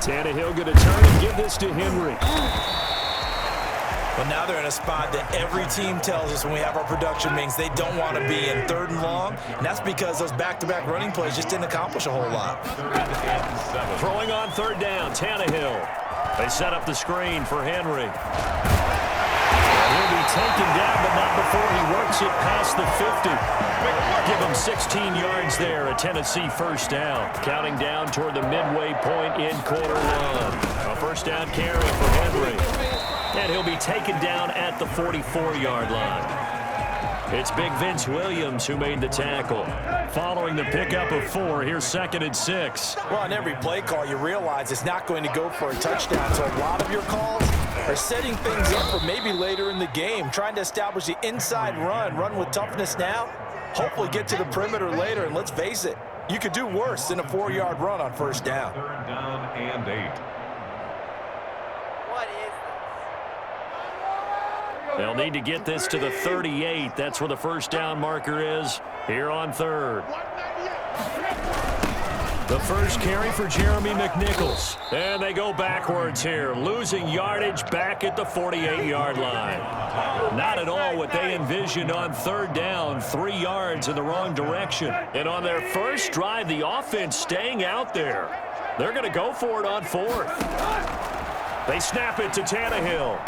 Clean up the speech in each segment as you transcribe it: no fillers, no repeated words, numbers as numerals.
Tannehill going to turn and give this to Henry. But now they're in a spot that every team tells us when we have our production meetings they don't want to be in, 3rd and long. And that's because those back-to-back running plays just didn't accomplish a whole lot. Throwing on 3rd down, Tannehill. They set up the screen for Henry. He'll be taken down, but not before he works it past the 50. Give him 16 yards there, a Tennessee first down. Counting down toward the midway point in quarter 1. A first down carry for Henry. And he'll be taken down at the 44-yard line. It's Big Vince Williams who made the tackle. Following the pickup of 4, here's 2nd and 6. Well, on every play call, you realize it's not going to go for a touchdown. So a lot of your calls are setting things up for maybe later in the game, trying to establish the inside run with toughness now, hopefully get to the perimeter later. And let's face it, you could do worse than a 4-yard run on first down. 3rd down and 8. They'll need to get this to the 38. That's where the first down marker is here on 3rd. The first carry for Jeremy McNichols. And they go backwards here, losing yardage back at the 48-yard line. Not at all what they envisioned on 3rd down, 3 yards in the wrong direction. And on their first drive, the offense staying out there. They're going to go for it on 4th. They snap it to Tannehill.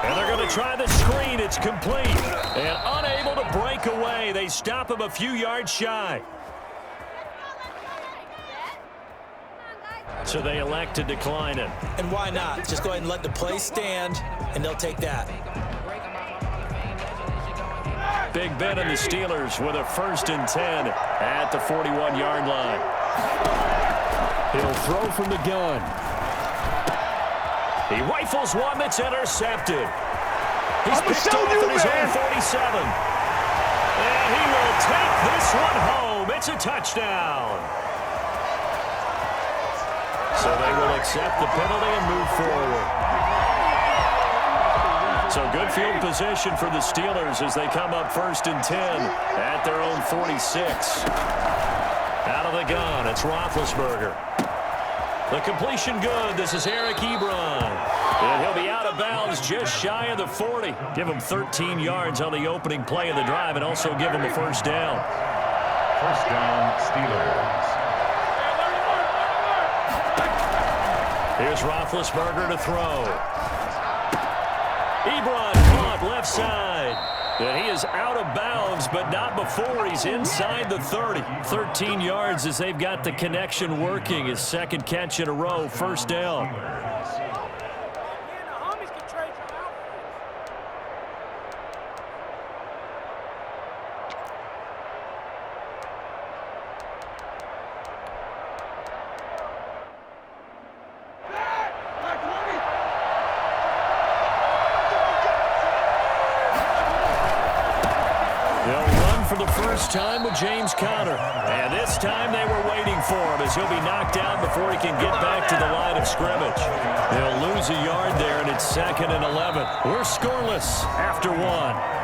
And they're going to try the screen. It's complete. And unable to break away. They stop him a few yards shy. So they elect to decline it. And why not? Just go ahead and let the play stand, and they'll take that. Big Ben and the Steelers with a 1st and 10 at the 41-yard line. He'll throw from the gun. He rifles one that's intercepted. He's picked off at his own 47. And he will take this one home. It's a touchdown. So they will accept the penalty and move forward. So good field position for the Steelers as they come up 1st and 10 at their own 46. Out of the gun, it's Roethlisberger. The completion good. This is Eric Ebron. And he'll be out of bounds just shy of the 40. Give him 13 yards on the opening play of the drive and also give him a first down. First down, Steelers. Here's Roethlisberger to throw. Ebron caught left side. And he is out of bounds, but not before he's inside the 30. 13 yards as they've got the connection working. His 2nd catch in a row, first down. Time with James Conner. And this time they were waiting for him as he'll be knocked down before he can get back to the line of scrimmage. They'll lose a yard there, and it's 2nd and 11. We're scoreless after 1.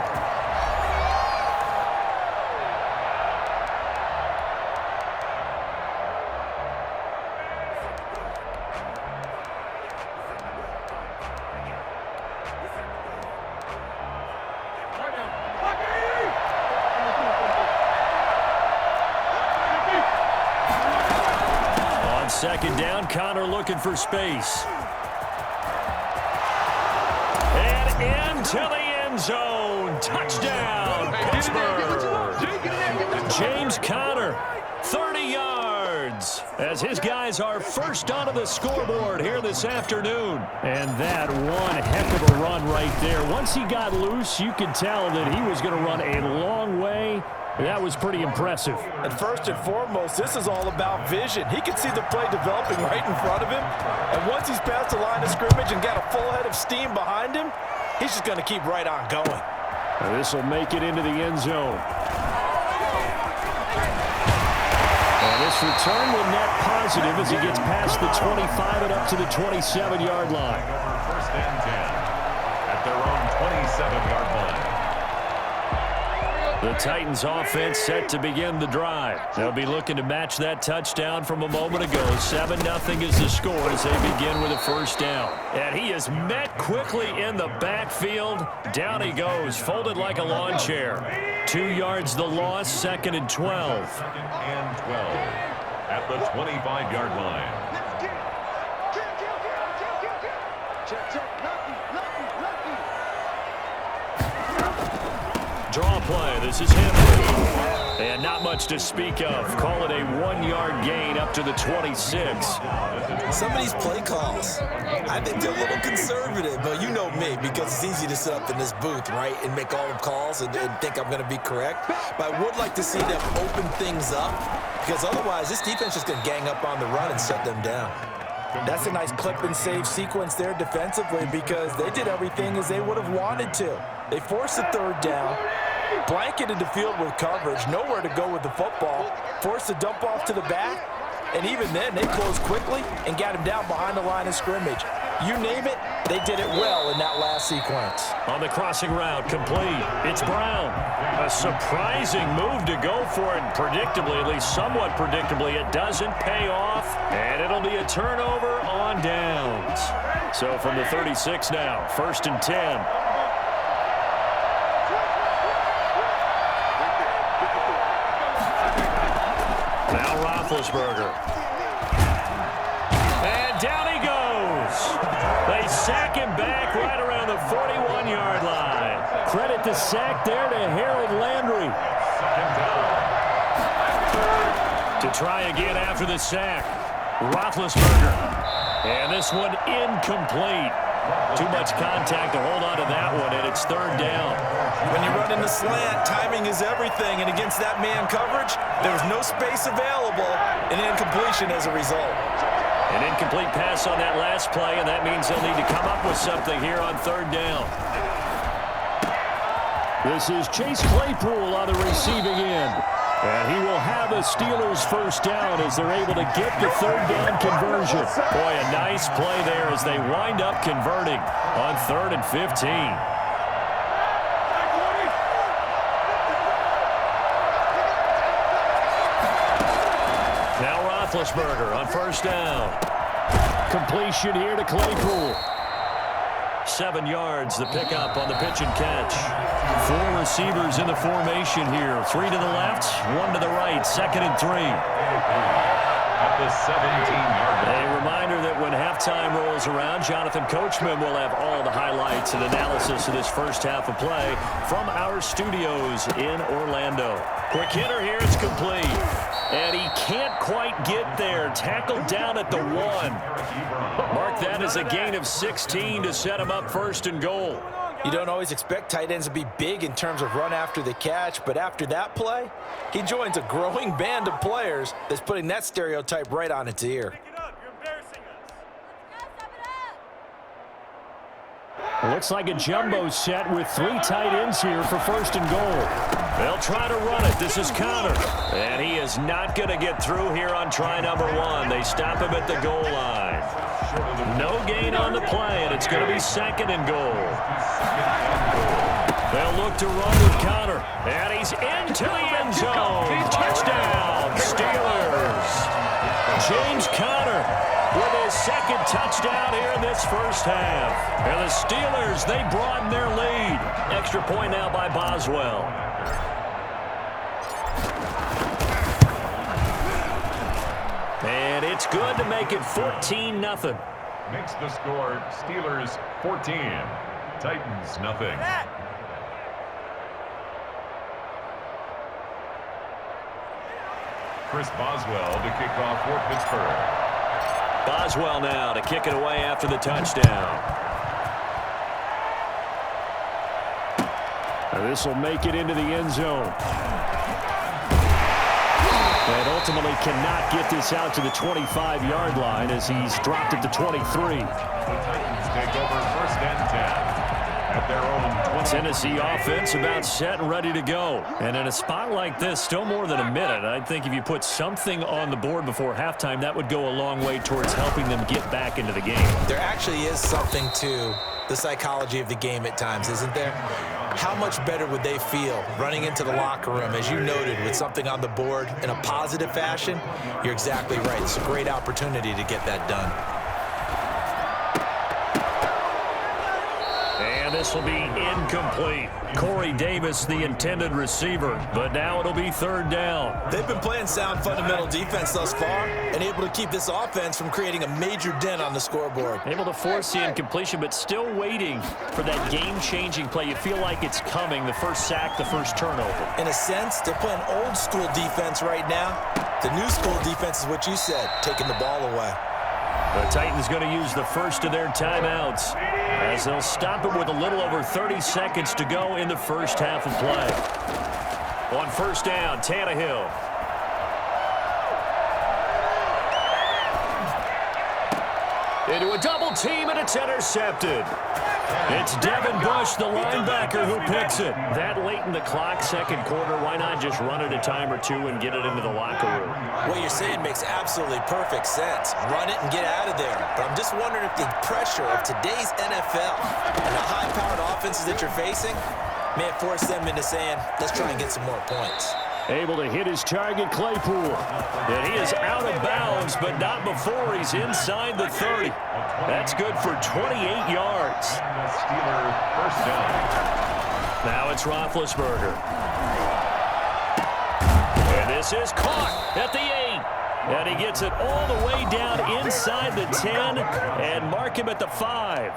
Second down, Conner looking for space. And into the end zone. Touchdown, Pittsburgh. James Conner, 30 yards, as his guys are first onto the scoreboard here this afternoon. And that one heck of a run right there. Once he got loose, you could tell that he was going to run a long way. That was pretty impressive. And first and foremost, this is all about vision. He can see the play developing right in front of him. And once he's past the line of scrimmage and got a full head of steam behind him, he's just going to keep right on going. This will make it into the end zone. And this return will net positive as he gets past the 25 and up to the 27-yard line. First and 10 at their own 27-yard line. The Titans offense set to begin the drive. They'll be looking to match that touchdown from a moment ago. 7-0 is the score as they begin with a first down. And he is met quickly in the backfield. Down he goes, folded like a lawn chair. 2 yards the loss, 2nd and 12. 2nd and 12 at the 25-yard line. Draw play. This is Henry. And not much to speak of. Call it a 1-yard gain up to the 26. Some of these play calls, I think they're a little conservative, but you know me, because it's easy to sit up in this booth, right, and make all the calls and think I'm going to be correct. But I would like to see them open things up, because otherwise this defense is going to gang up on the run and shut them down. That's a nice clip and save sequence there defensively, because they did everything as they would have wanted to. They forced the 3rd down, blanketed the field with coverage, nowhere to go with the football, forced the dump off to the back, and even then they closed quickly and got him down behind the line of scrimmage. You name it, they did it well in that last sequence. On the crossing route, complete. It's Brown. A surprising move to go for it. Predictably, at least somewhat predictably, it doesn't pay off, and it'll be a turnover on downs. So from the 36 now, 1st and 10. Now Roethlisberger. And down he goes. They sack him back right around the 41-yard line. Credit the sack there to Harold Landry. To try again after the sack. Roethlisberger. And this one incomplete. Too much contact to hold on to that one, and it's 3rd down. When you run in the slant, timing is everything, and against that man coverage, there was no space available, and incompletion as a result. An incomplete pass on that last play, and that means they'll need to come up with something here on 3rd down. This is Chase Claypool on the receiving end. And he will have a Steelers first down as they're able to get the 3rd down conversion. Boy, a nice play there as they wind up converting on 3rd and 15. Now Roethlisberger on first down. Completion here to Claypool. 7 yards, the pickup on the pitch and catch. 4 receivers in the formation here. 3 to the left, 1 to the right. 2nd and 3. At the 17-yard line. A reminder that when halftime rolls around, Jonathan Coachman will have all the highlights and analysis of this first half of play from our studios in Orlando. Quick hitter here, it's complete. And he can't quite get there. Tackled down at the 1. Mark that as a gain of 16 to set him up 1st and goal. You don't always expect tight ends to be big in terms of run after the catch, but after that play, he joins a growing band of players that's putting that stereotype right on its ear. Looks like a jumbo set with 3 tight ends here for 1st and goal. They'll try to run it. This is Connor. And he is not going to get through here on try number 1. They stop him at the goal line. No gain on the play, and it's going to be 2nd and goal. They'll look to run with Connor. And he's into the end zone. Touchdown, Steelers. James Conner with his 2nd touchdown here in this first half. And the Steelers, they broaden their lead. Extra point now by Boswell. And it's good to make it 14-0. Makes the score Steelers 14, Titans nothing. Chris Boswell to kick off for Pittsburgh. Boswell now to kick it away after the touchdown. And this will make it into the end zone. And ultimately cannot get this out to the 25-yard line as he's dropped at the 23. The Titans take over 1st and 10. at their own 20. Tennessee offense about set and ready to go. And in a spot like this, still more than a minute, I think if you put something on the board before halftime, that would go a long way towards helping them get back into the game. There actually is something to the psychology of the game at times, isn't there? How much better would they feel running into the locker room, as you noted, with something on the board in a positive fashion? You're exactly right. It's a great opportunity to get that done. And this will be incomplete. Corey Davis, the intended receiver, but now it'll be third down. They've been playing sound fundamental defense thus far and able to keep this offense from creating a major dent on the scoreboard. Able to force the incompletion, but still waiting for that game-changing play. You feel like it's coming, the first sack, the first turnover. In a sense, they're playing old-school defense right now. The new-school defense is what you said, taking the ball away. The Titans going to use the first of their timeouts as they'll stop it with a little over 30 seconds to go in the first half of play. On first down, Tannehill. Into a double team, and it's intercepted. It's Devin Bush, the linebacker, who picks it. That late in the clock, second quarter, why not just run it a time or two and get it into the locker room? What you're saying makes absolutely perfect sense. Run it and get out of there. But I'm just wondering if the pressure of today's NFL and the high-powered offenses that you're facing may have forced them into saying, let's try and get some more points. Able to hit his target, Claypool. And he is out of bounds, but not before he's inside the 30. That's good for 28 yards. Steelers first down. Now it's Roethlisberger. And this is caught at the 8. And he gets it all the way down inside the 10 and mark him at the 5.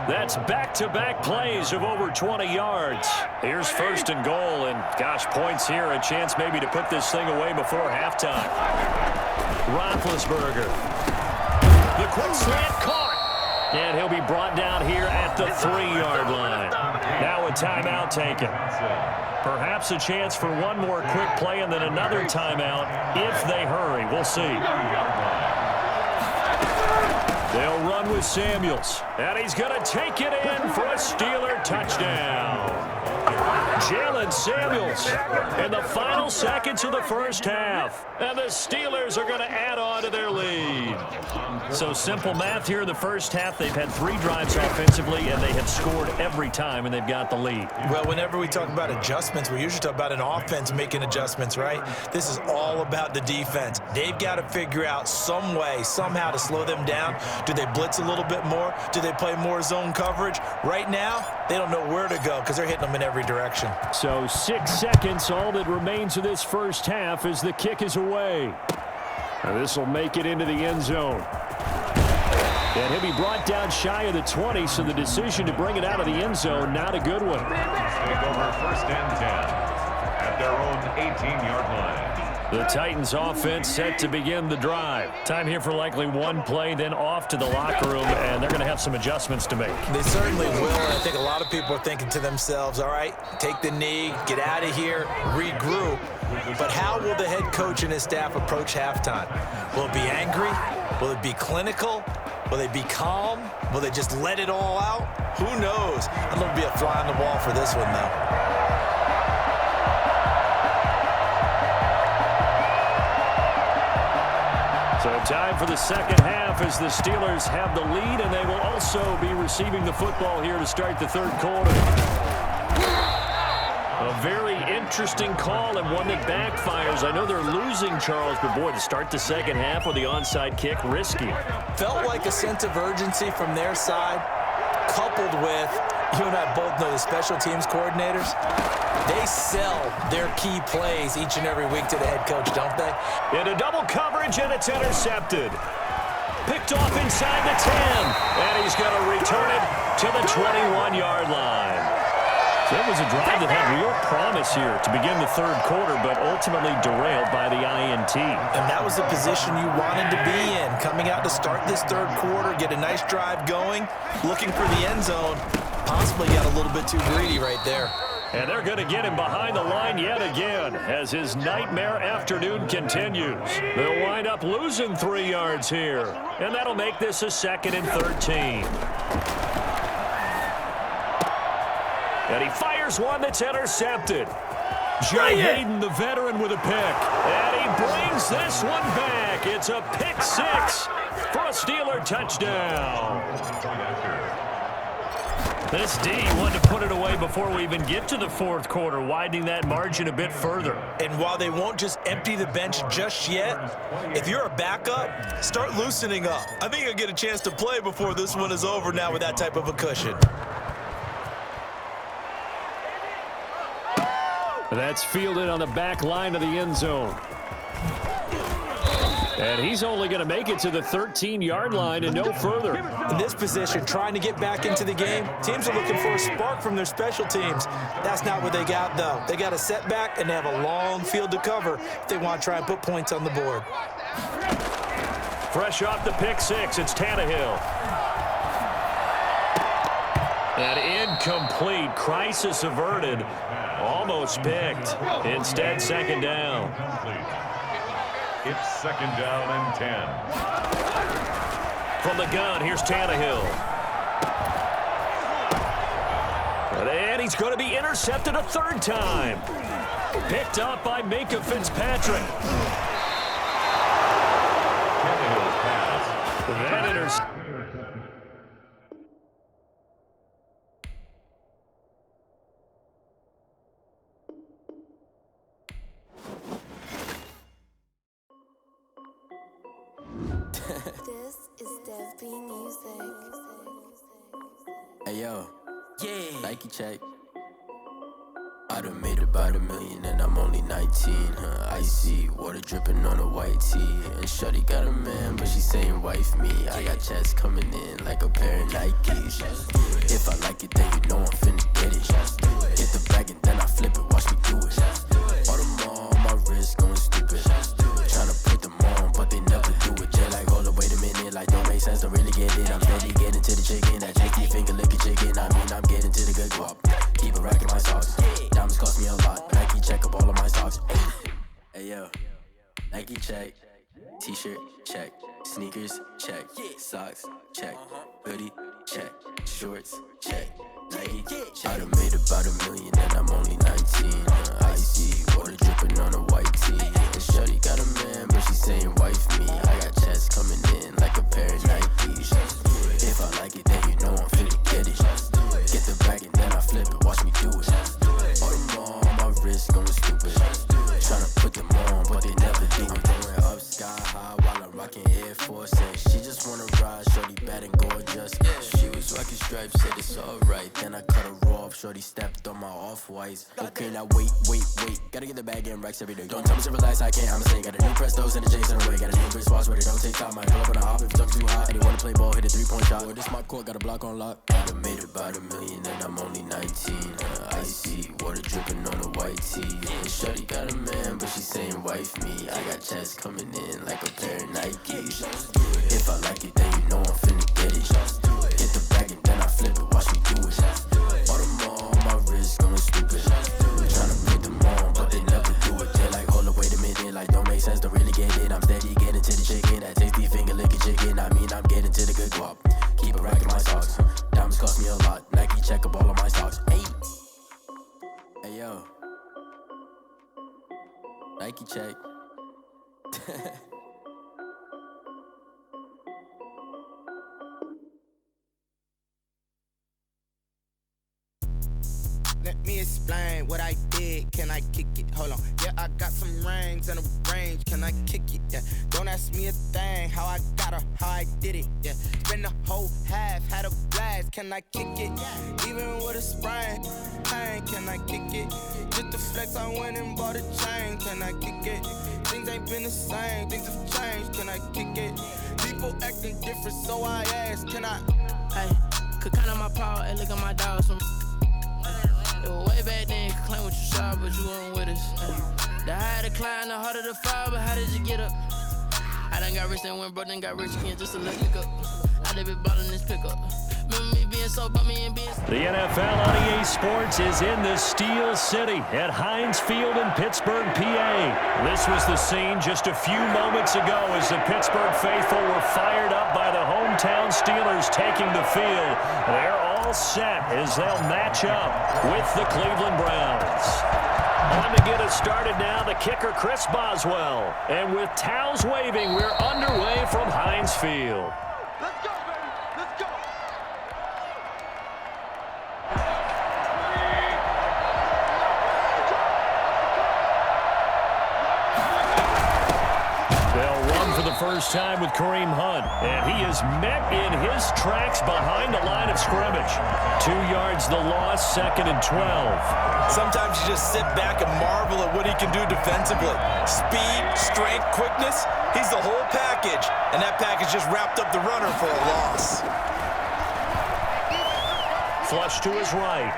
That's back-to-back plays of over 20 yards. Here's first and goal, and gosh, points here, a chance maybe to put this thing away before halftime. Roethlisberger. The quick slant caught. And he'll be brought down here at the 3-yard line. Now a timeout taken. Perhaps a chance for one more quick play and then another timeout if they hurry. We'll see. They'll run with Samuels. And he's going to take it in for a Steeler touchdown. Jalen Samuels in the final seconds of the first half. And the Steelers are going to add on to their lead. So simple math here in the first half. They've had 3 drives offensively, and they have scored every time, and they've got the lead. Well, whenever we talk about adjustments, we usually talk about an offense making adjustments, right? This is all about the defense. They've got to figure out some way, somehow to slow them down. Do they blitz a little bit more? Do they play more zone coverage? Right now, they don't know where to go because they're hitting them in every direction. So 6 seconds, all that remains of this first half as the kick is away. And this will make it into the end zone. And he'll be brought down shy of the 20, so the decision to bring it out of the end zone, not a good one. Take over first and 10 at their own 18-yard line. The Titans offense set to begin the drive. Time here for likely one play, then off to the locker room, and they're going to have some adjustments to make. They certainly will, and I think a lot of people are thinking to themselves, all right, take the knee, get out of here, regroup. But how will the head coach and his staff approach halftime? Will it be angry? Will it be clinical? Will they be calm? Will they just let it all out? Who knows? I'm going to be a fly on the wall for this one, though. So time for the second half as the Steelers have the lead, and they will also be receiving the football here to start the third quarter. A very interesting call and one that backfires. I know they're losing, Charles, but boy, to start the second half with the onside kick, risky. Felt like a sense of urgency from their side, coupled with, you and I both know the special teams coordinators. They sell their key plays each and every week to the head coach, don't they? Into double coverage, and it's intercepted. Picked off inside the 10, and he's going to return it to the 21-yard line. So it was a drive that had real promise here to begin the third quarter, but ultimately derailed by the INT. And that was the position you wanted to be in, coming out to start this third quarter, get a nice drive going, looking for the end zone. Possibly got a little bit too greedy right there. And they're going to get him behind the line yet again as his nightmare afternoon continues. They'll wind up losing 3 yards here, and that'll make this a 2nd and 13. And he fires one that's intercepted. Jay Hayden, the veteran, with a pick. And he brings this one back. It's a pick six for a Steeler touchdown. This D wanted to put it away before we even get to the fourth quarter, widening that margin a bit further. And while they won't just empty the bench just yet, if you're a backup, start loosening up. I think you'll get a chance to play before this one is over now with that type of a cushion. That's fielded on the back line of the end zone. And he's only going to make it to the 13-yard line and no further. In this position, trying to get back into the game, teams are looking for a spark from their special teams. That's not what they got, though. They got a setback, and they have a long field to cover if they want to try and put points on the board. Fresh off the pick six, it's Tannehill. An incomplete, crisis averted, almost picked. Instead, second down. It's second down and 10. From the gun, here's Tannehill. And he's going to be intercepted a third time. Picked up by Minkah Fitzpatrick. Tannehill's pass. That interception. This is Dev B Music. Hey yo, Nike check. I done made about $1 million and I'm only 19. Icy water dripping on a white tee. And shorty got a man, but she saying wife me. I got checks coming in like a pair of Nikes. If I like it, then you know I'm finna get it. Hit the bag and then I flip it, watch me do it. Audemars on my wrist going stupid. Tryna put them on, but they never do it. Just like, hold up, wait a minute, like don't make sense, don't really get it. I'm steady getting to the chicken, that tasty finger licking chicken. I mean, I'm getting to the good guap. Keep it racking my socks. Diamonds cost me a lot. Nike check up all of my socks. Hey yo, Nike check. T-shirt check. Sneakers check. Socks check. Hoodie check. Shorts check. Nike check. I done made about $1 million and I'm only 19. Icy water dripping on a white tee. And shorty got a man, but she saying wife me. I got checks coming in like a pair of Nikes. If I like it, then you know I'm finna get it. Get the bag and then I flip it, watch me do it. Audemars on my wrist going stupid. Tryna put them on, but they never do it. Going up sky high while I'm rocking Air Force. And she just wanna ride, shorty bad and gorgeous. She was rocking stripes, said it's alright. Then I cut her off, shorty stepped on my off-whites. Okay, now wait. Gotta get the bag and racks every day. Don't tell me to relax, I can't, I'ma say. Got a new Prestos and a Jason away. Got a new wristwatch where they don't take time. Might pull up on a hop if it's too hot. And they wanna play ball, hit a 3-point shot. Well, this my court, got a block on lock. I done made about $1 million and I'm only 19. Icy water dripping on a white tee. And shorty got a man, but she saying wife me. I got checks coming in like a pair of Nikes. If I like it, then you know I'm finna get it. Hit the bag and then I flip it, watch me do it. Audemars on my wrist going stupid. Tryna put them on, but they never do it. They're like, hold up, wait a minute, like don't make sense, don't really get it. I'm steady getting to the chicken, that tasty finger licking chicken. I mean, I'm getting to the good guap. Keep it racking my socks. Diamonds cost me a lot. Nike check up all of my socks. Hey yo, Nike check. Let me explain what I did. Can I kick it? Hold on. Yeah, I got some rings and a range. Can I kick it? Yeah. Don't ask me a thing. How I got her, how I did it. Yeah. Spend the whole half, had a blast. Can I kick it? Even with a sprain. Pain, can I kick it? Just to flex, I went and bought a chain. Can I kick it? Things ain't been the same. Things have changed. Can I kick it? People acting different, so I ask. Can I? Hey, could count on my power and look at my dogs. It was way back then, you could claim what you saw, but you weren't with us. The higher the climb, the harder the fall, but how did you get up? I done got rich and went broke, then got rich again just to let me go. I live it ballin' this pickup. Remember me being so bummy and being... The NFL on EA Sports is in the Steel City at Heinz Field in Pittsburgh, PA. This was the scene just a few moments ago as the Pittsburgh faithful were fired up by the hometown Steelers taking the field. They're all set as they'll match up with the Cleveland Browns. On to get us started now, the kicker, Chris Boswell. And with towels waving, we're underway from Heinz Field. Let's go, baby. Let's go. They'll run for the first time with Kareem Hunt, and he is met in his tracks behind the line of scrimmage. 2 yards the loss, 2nd and 12. Sometimes you just sit back and marvel at what he can do defensively. Speed, strength, quickness, he's the whole package. And that package just wrapped up the runner for a loss. Flush to his right.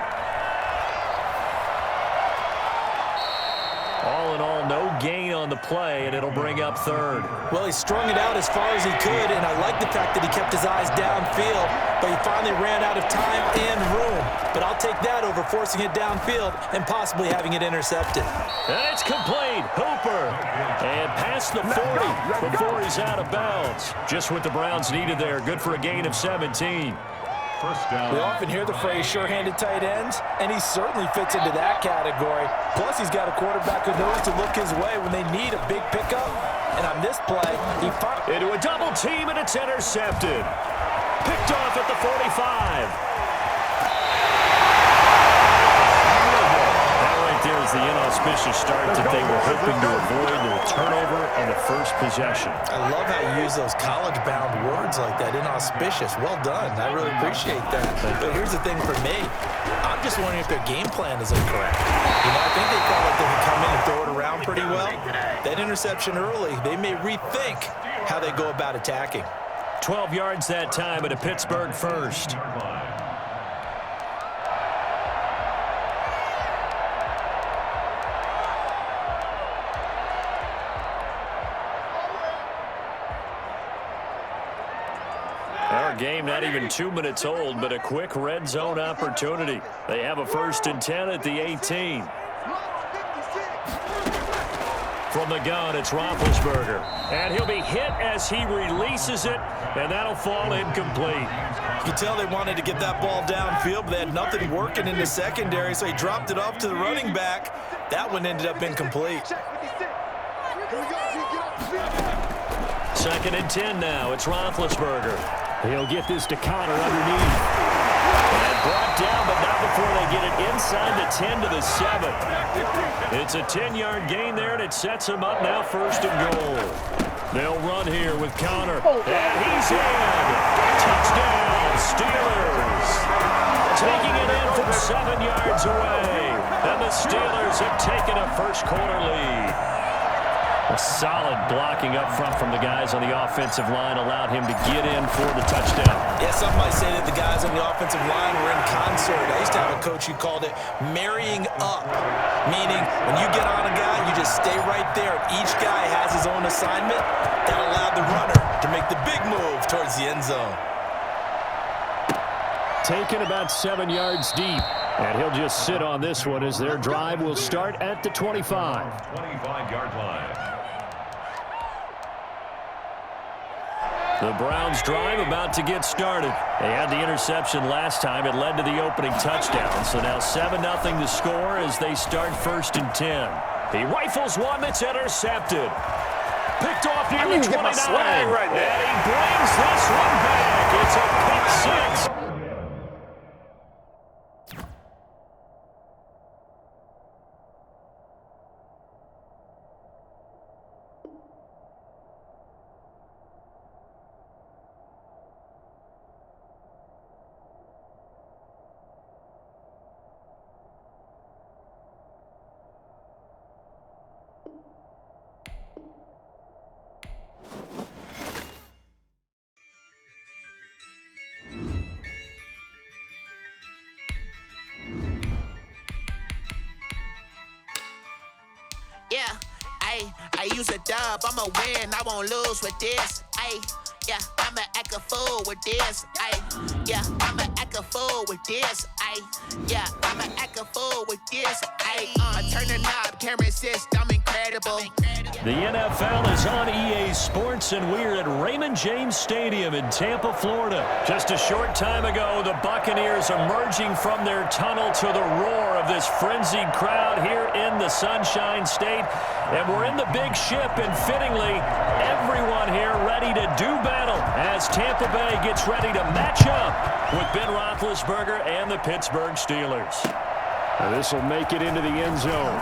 All in all, no gain on the play, and it'll bring up 3rd. Well, he strung it out as far as he could, and I like the fact that he kept his eyes downfield, but he finally ran out of time and room. But I'll take that over forcing it downfield and possibly having it intercepted. And it's complete. Hooper. And past the 40 before he's out of bounds. Just what the Browns needed there. Good for a gain of 17. First down. We often hear the phrase sure-handed tight ends, and he certainly fits into that category. Plus, he's got a quarterback who knows to look his way when they need a big pickup. And on this play, he into a double team, and it's intercepted. Picked off at the 45. That right there is the inauspicious start that they were hoping to avoid, the turnover on the first possession. I love how you use those college-bound words like that, inauspicious. Well done. I really appreciate that. But here's the thing for me. I'm just wondering if their game plan is incorrect. I think they felt like they could come in and throw it around pretty well. That interception early, they may rethink how they go about attacking. 12 yards that time at a Pittsburgh first. Our game not even 2 minutes old, but a quick red zone opportunity. They have a 1st and 10 at the 18. From the gun, it's Roethlisberger. And he'll be hit as he releases it, and that'll fall incomplete. You can tell they wanted to get that ball downfield, but they had nothing working in the secondary, so he dropped it off to the running back. That one ended up incomplete. 2nd and 10 now. It's Roethlisberger. He'll get this to Connor underneath. And brought down, but not before they get it inside the 10 to the 7. It's a 10-yard gain there, and it sets him up now 1st and goal. They'll run here with Connor. And he's in. Touchdown, Steelers. Taking it in from 7 yards away. And the Steelers have taken a first-quarter lead. A solid blocking up front from the guys on the offensive line allowed him to get in for the touchdown. Yeah, some might say that the guys on the offensive line were in concert. I used to have a coach who called it marrying up, meaning when you get on a guy, you just stay right there. Each guy has his own assignment. That allowed the runner to make the big move towards the end zone. Taken about 7 yards deep. And he'll just sit on this one as their drive will start at the 25. 25-yard line. The Browns drive about to get started. They had the interception last time. It led to the opening touchdown. So now 7-0 the score as they start 1st and 10. He rifles one that's intercepted. Picked off near the 29. Right there. And he brings this one back. It's a pick six. Yeah, I use a dub, I'ma win, I won't lose with this. Yeah, I'ma act a fool with this. Yeah, I'ma act a fool with this. Yeah, I'ma act a fool with this. I turn the knob, can't resist, I'm in incredible. The NFL is on EA Sports, and we're at Raymond James Stadium in Tampa, Florida. Just a short time ago, the Buccaneers emerging from their tunnel to the roar of this frenzied crowd here in the Sunshine State. And we're in the big ship, and fittingly, everyone here ready to do battle as Tampa Bay gets ready to match up with Ben Roethlisberger and the Pittsburgh Steelers. This will make it into the end zone.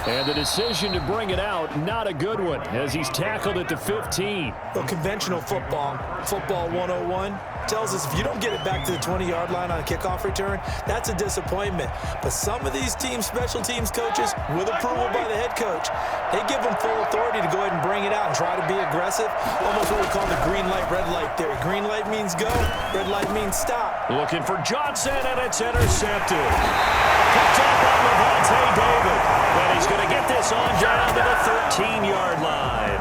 And the decision to bring it out, not a good one, as he's tackled at the 15. Well, conventional football 101, tells us if you don't get it back to the 20-yard line on a kickoff return, that's a disappointment. But some of these teams, special teams coaches, with approval by the head coach, they give them full authority to go ahead and bring it out and try to be aggressive. Almost what we call the green light, red light theory. Green light means go, red light means stop. Looking for Johnson, and it's intercepted. Picked up by Levante David. And he's going to get this on down to the 13-yard line.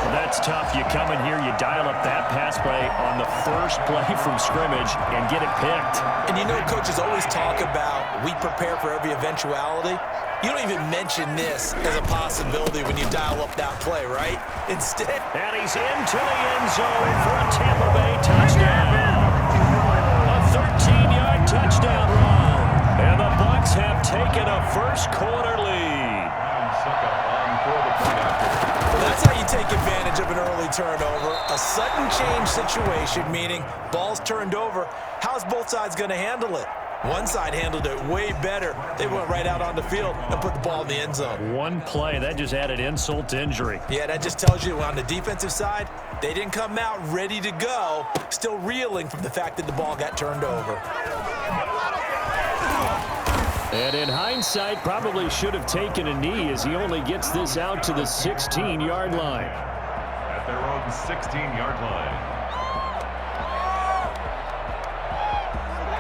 And that's tough. You come in here, you dial up that pass play on the first play from scrimmage and get it picked. And you know coaches always talk about we prepare for every eventuality. You don't even mention this as a possibility when you dial up that play, right? Instead. And he's into the end zone for a Tampa Bay touchdown. A 13-yard touchdown run. And the Bucs have taken a first-quarter lead. Well, that's how you take advantage of an early turnover. A sudden change situation, meaning ball's turned over. How's both sides going to handle it? One side handled it way better. They went right out on the field and put the ball in the end zone. One play, that just added insult to injury. Yeah, that just tells you on the defensive side, they didn't come out ready to go, still reeling from the fact that the ball got turned over. And in hindsight, probably should have taken a knee as he only gets this out to the 16-yard line. At their own 16-yard line.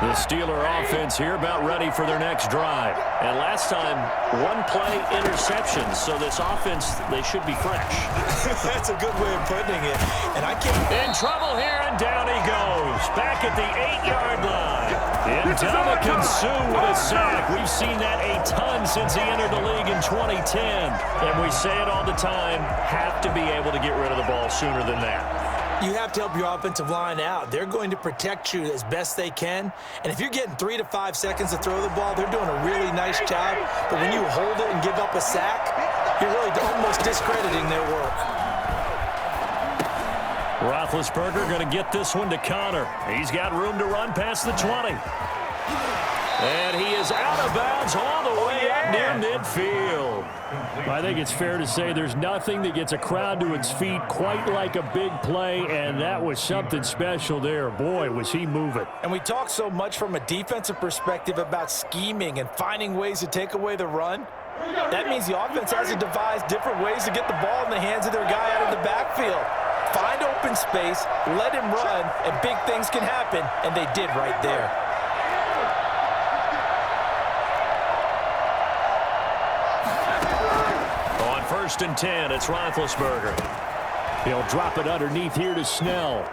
The Steeler offense here about ready for their next drive. And last time, one-play interceptions. So this offense, they should be fresh. That's a good way of putting it. And I can't... In trouble here, and down he goes. Back at the 8-yard line. Ndamukong Suh with a sack. We've seen that a ton since he entered the league in 2010. And we say it all the time, have to be able to get rid of the ball sooner than that. You have to help your offensive line out. They're going to protect you as best they can. And if you're getting 3 to 5 seconds to throw the ball, they're doing a really nice job. But when you hold it and give up a sack, you're really almost discrediting their work. Roethlisberger going to get this one to Connor. He's got room to run past the 20. And he is out of bounds all the way up near midfield. I think it's fair to say there's nothing that gets a crowd to its feet quite like a big play, and that was something special there. Boy, was he moving. And we talk so much from a defensive perspective about scheming and finding ways to take away the run. That means the offense has to devise different ways to get the ball in the hands of their guy out of the backfield. Find open space, let him run, and big things can happen, and they did right there. On 1st and 10, it's Roethlisberger. He'll drop it underneath here to Snell.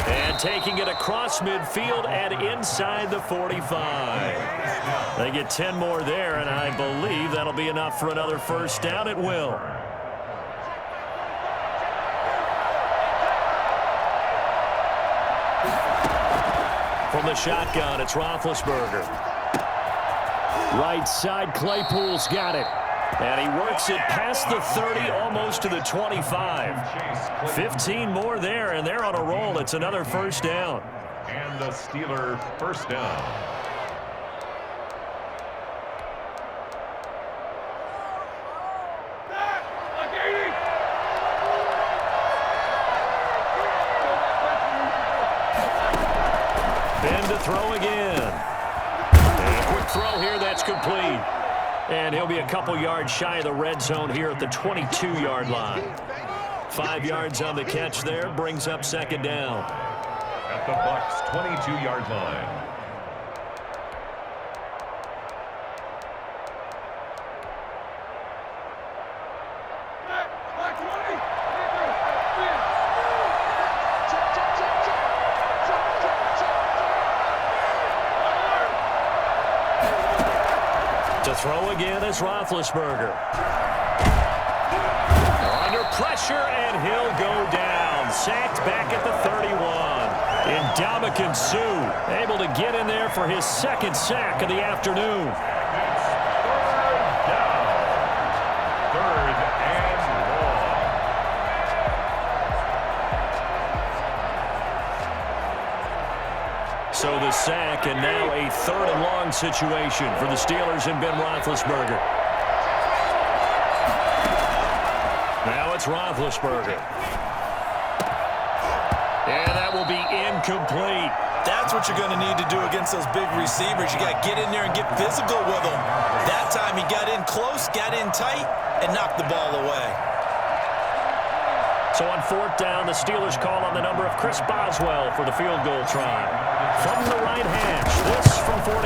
And taking it across midfield and inside the 45. They get 10 more there, and I believe that'll be enough for another first down. It will. From the shotgun, it's Roethlisberger. Right side, Claypool's got it. And he works it past the 30, almost to the 25. 15 more there, and they're on a roll. It's another first down. And the Steeler first down. Ben to throw again. And a quick throw here, that's complete. And he'll be a couple yards shy of the red zone here at the 22-yard line. 5 yards on the catch there, brings up second down. At the Bucs' 22-yard line. To To throw again is Roethlisberger. Under pressure, and he'll go down. Sacked back at the 31. Ndamukong Suh able to get in there for his second sack of the afternoon. Third and long. So the sack, and now a third and long situation for the Steelers and Ben Roethlisberger. Now it's Roethlisberger. And that will be incomplete. That's what you're going to need to do against those big receivers. You got to get in there and get physical with them. That time he got in close, got in tight, and knocked the ball away. So on fourth down, the Steelers call on the number of Chris Boswell for the field goal try. From the right hash, this from 48.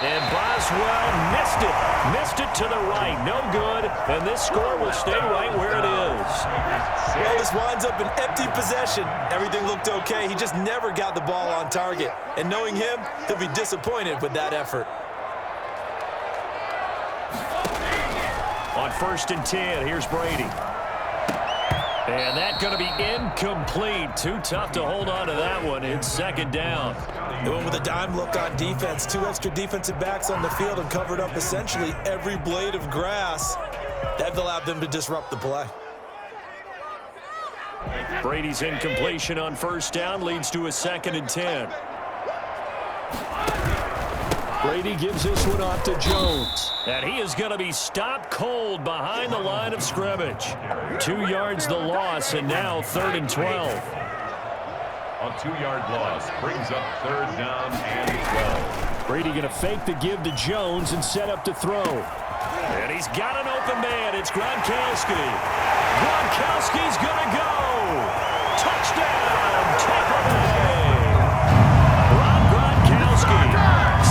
And Boswell missed it to the right. No good, and this score will stay right where it is. Well, this winds up an empty possession. Everything looked okay. He just never got the ball on target. And knowing him, he'll be disappointed with that effort. On 1st and 10, here's Brady. And that's going to be incomplete. Too tough to hold on to that one. It's second down. They went with a dime look on defense. 2 extra defensive backs on the field and covered up essentially every blade of grass. That allowed them to disrupt the play. Brady's incompletion on 1st down leads to a 2nd and 10. Brady gives this one off to Jones. And he is going to be stopped cold behind the line of scrimmage. 2 yards the loss, and now 3rd and 12. A 2-yard loss brings up 3rd down and 12. Brady going to fake the give to Jones and set up to throw. And he's got an open man. It's Gronkowski. Gronkowski's going to go. Touchdown, Tampa Bay. Gronkowski,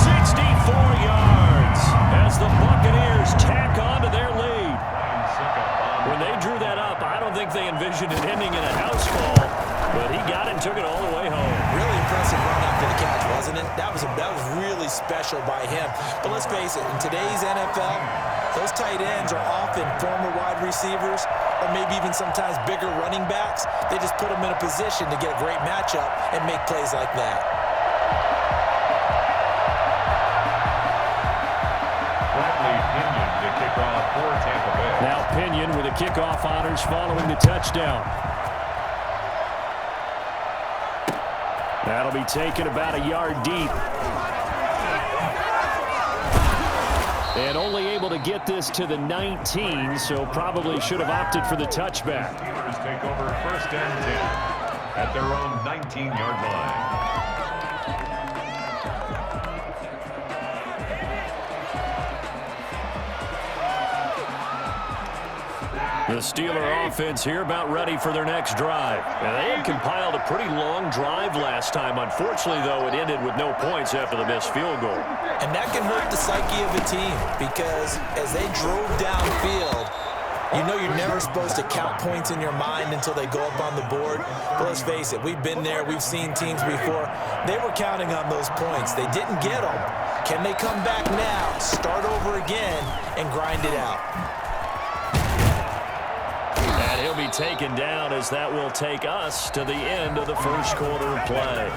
64 yards as the Buccaneers tack on to their lead. When they drew that up, I don't think they envisioned it ending in a house call, but he got it and took it all the way home. Really impressive run after the catch, wasn't it? That was really special by him. But let's face it, in today's NFL, those tight ends are often former wide receivers or maybe even sometimes bigger running backs. They just put them in a position to get a great matchup and make plays like that. To kick off for Tampa Bay. Now Pinion with the kickoff honors following the touchdown. That'll be taken about a yard deep. And only able to get this to the 19, so probably should have opted for the touchback. Steelers take over 1st and 10 at their own 19-yard line. The Steeler offense here about ready for their next drive. And they had compiled a pretty long drive last time. Unfortunately, though, it ended with no points after the missed field goal. And that can hurt the psyche of a team because as they drove downfield, you know you're never supposed to count points in your mind until they go up on the board. But let's face it, we've been there. We've seen teams before. They were counting on those points. They didn't get them. Can they come back now, start over again, and grind it out? And he'll be taken down as that will take us to the end of the first quarter of play.